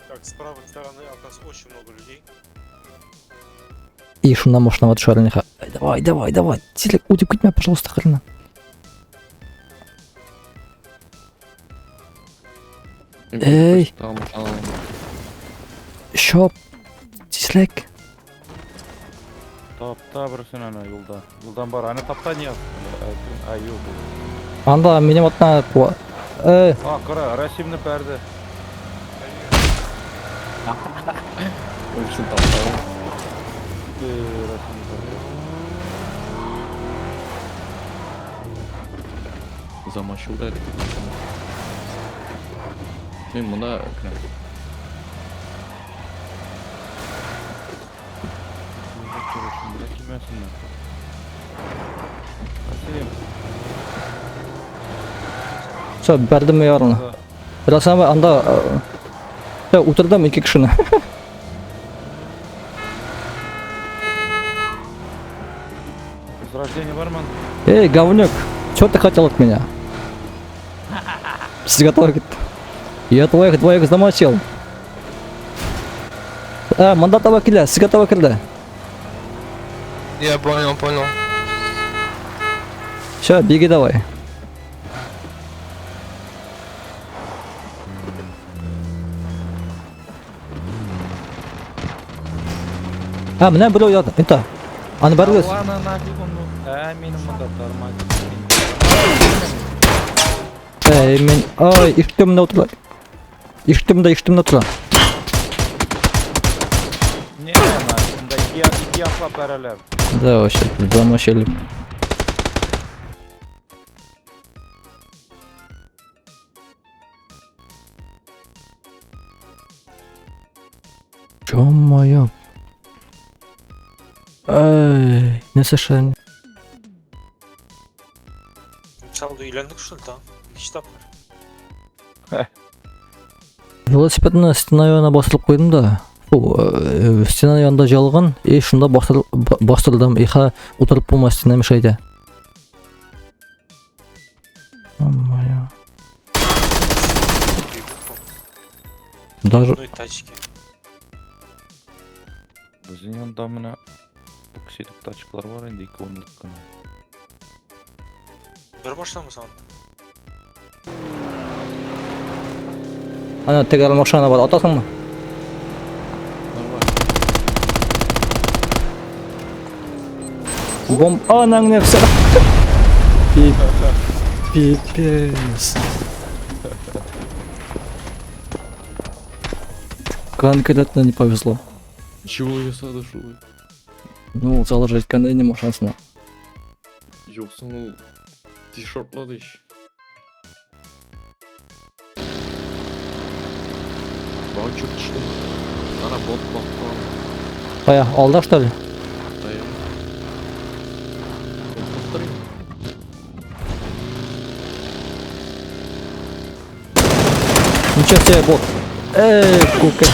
Так, с правой стороны от нас очень много людей. И шунdan машина düşer них. Давай. Тилек, удип кетме, пожалуйста, хрена. Эй. Шоп. Тилек. Tapta birsin ana yolda. Yoldan бар. Ана tapta не? Ай, yok. Анда минометна. Эй. А, қара, Расимны пәрді. Ölçün taptağı. Расимны пәрді. Замочил дали. Мен мына Все, бердім ярына. Biraz ama anda утырдым 2 кишини. Возрождение бар ма? Эй, говнюк, что ты хотел от меня? Сізге толы кетті. Я твоих двоих замочил. Мында таба келді, сізге таба келді. Я понял. Все, беги давай. Мына біреу ұят, это. Аны бәрі өз. Ана нафиг onu. Менің мұнда тормозит. Мен, иштімді отыра. Иштімді отыра. Не, нафиг, iki yapla paralel. Да, вообще, замочили. Ё-моё. Эй, не совершенно. Çaldı ilandık что ли там? İki tap var. Велосипедні стена янына бастырып қойдым да. Стена янында жалған, шында бастырдым. Иха отырып болма стена мешайды. Ё-моё. Даже Одной тачки. Біздің янда мына боксерлік тачкалар бар енді 2 орындық қана. Bir машина mı sandın? ана тегер машина бар, атасыңмы? Анаңның нәпсі. Пипец. Конкретно не повезло. чего я садашу? Ну, заложить контейнер машинасына. Yoksa o tişörtladı iş. Bak çok işte. Ana bot falan. Қая, алда что ли? Dayan. Botları. Ничего себе, бот. Кука.